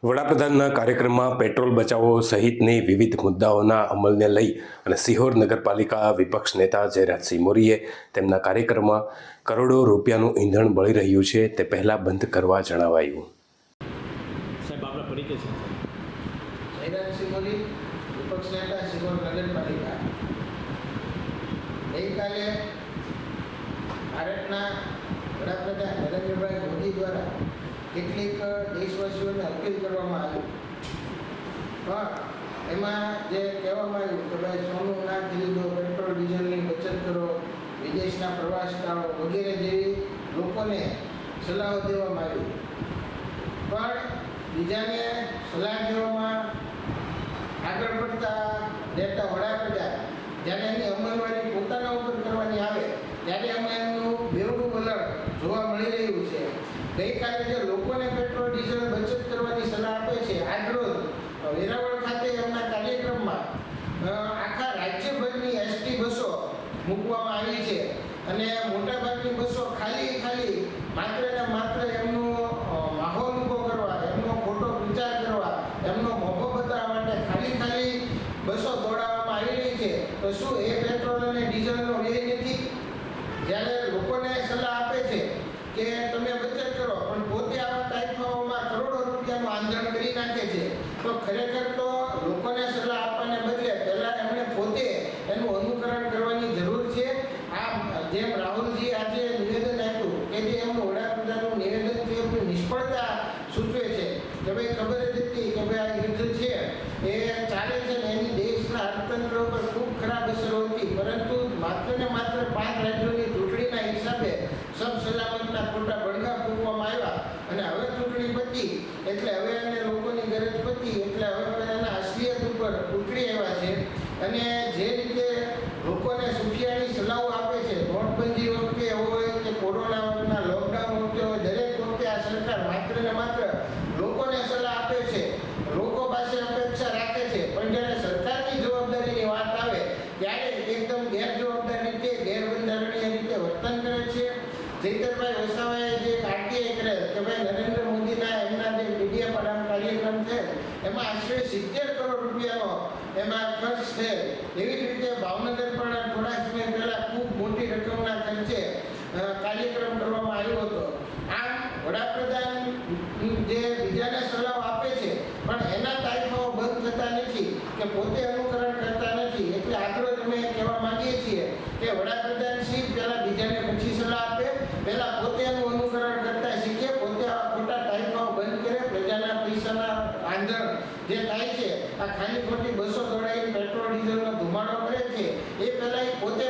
વડાપ્રધાનના કાર્યક્રમમાં પેટ્રોલ બચાવો સહિતની વિવિધ મુદ્દાઓના અમલને લઈ અને સિહોર નગરપાલિકા વિપક્ષ નેતા જયરાજસિંહ મોરીએ તેમના કાર્યક્રમમાં કરોડો રૂપિયાનું ઈંધણ બળી રહ્યું છે તે પહેલાં બંધ કરવા જણાવાયું. સાહેબ આપણા પરિચય છે. જયરાજસિંહ મોરી, વિપક્ષ નેતા, સિહોર નગરપાલિકા. ગઈકાલે ભારતના વડાપ્રધાન નરેન્દ્રભાઈ મોદી દ્વારા કેટલીક દેશવાસીઓને અપીલ કરવામાં આવી, પણ એમાં જે કહેવામાં આવ્યું કે ભાઈ સોનું ના ખરીદો, પેટ્રોલ ડીઝલની બચત કરો, વિદેશના પ્રવાસ ટાળો વગેરે જેવી લોકોને સલાહો દેવામાં આવી. પણ બીજાને સલાહ દેવામાં આગળ પડતા રહેતા વડાપ્રધાન જ્યારે એની અમલવારી પોતાના ઉપર કરવાની આવે ત્યારે અમે એમનું બેવડું વલણ જોવા મળી રહ્યું છે. ગઈકાલે જે લોકોને પેટ્રોલ ડીઝલ બચત કરવાની સલાહ આપે છે, આજરોજ વેરાવળ ખાતે એમના કાર્યક્રમમાં આખા રાજ્યભરની એસટી બસો મૂકવામાં આવી છે અને મોટાભાગની બસો ખાલી માત્ર ને માત્ર એમનો માહોલ ઊભો કરવા, એમનો ખોટો પ્રચાર કરવા, એમનો મોભો બતાવવા માટે ખાલી બસો દોડાવવામાં આવી રહી છે. તો શું એ પેટ્રોલ અને ડીઝલનો વ્યય નથી? જ્યારે લોકોને સલાહ આપે છે કે તમે બચત કરો, પણ પોતે આવા ટાઈફાઓમાં કરોડો રૂપિયાનું આંધણ કરી નાખે છે, તો ખરેખર તો લોકોને સલાહ આપવાને બદલે પહેલાં એમણે પોતે એનું અનુકરણ કરવાની જરૂર છે. આ જેમ રાહુલજી આજે નિવેદન આપ્યું કે જે એમનું વડાપ્રધાનનું નિવેદન છે એમની નિષ્ફળતા સૂચવે છે કે ભાઈ ખબર જ હતી કે ભાઈ આ યુદ્ધ છે એ ચાલે છે ને એની દેશના અર્થતંત્ર ઉપર ખૂબ ખરાબ અસરો હતી, પરંતુ માત્ર ને માત્ર 5 રાજ્યોની ચૂંટણીના હિસાબે સબ સલામતના ખોટા બળગા ફૂંકવામાં આવ્યા અને હવે ચૂંટણી પતી એટલે હવે એને લોકોની ગરજ પતી એટલે હવે એના અસલિયત ઉપર ઉતરી આવ્યા છે. અને જે રીતે લોકોને સુખિયાળી સલાહો આપે છે, નોટબંધી વખતે હોય કે કોરોનાના લોકડાઉન વખતે હોય, દરેક વખતે આ સરકાર માત્ર ને માત્ર લોકોને સલાહ આપે છે, લોકો પાસે અપેક્ષા રાખે છે, પણ જ્યારે સરકારની જવાબદારીની વાત આવે ત્યારે એકદમ ગેરજવાબદાર રીતે, ગેરબંધારણીય રીતે વર્તન કરે છે. જયતરભાઈ વસાવાએ જે આરટીઆઈ કરે કે ભાઈ નરેન્દ્ર મોદીના એમના જે મીડિયા પર કાર્યક્રમ છે એમાં આશરે 70 કરોડ રૂપિયાનો એમાં ખર્ચ છે. એવી જ રીતે ભાવનગર પણ થોડા સમય પહેલા ખૂબ મોટી રકમના ખર્ચે કાર્યક્રમ કરવામાં આવ્યો હતો. આમ વડાપ્રધાન જે બીજાને સલાહ આપે છે પણ એના તારીફાઓ બંધ થતા નથી કે પોતે અનુકરણ કરતા નથી. એટલે આગળ અમે કહેવા માંગીએ છીએ કે વડાપ્રધાન શ્રી પહેલાં બીજાને પછી સલાહ આપે, પહેલાં પોતે એનું અનુકરણ કરતા શીખે, પોતે આ ખોટા તારીફાઓ બંધ કરે, પ્રજાના પૈસાના આંધણ જે થાય છે, આ ખાલી ખોટી બસો દોડાવીને પેટ્રોલ ડીઝલનો ધુમાડો કરે છે, એ પહેલાં પોતે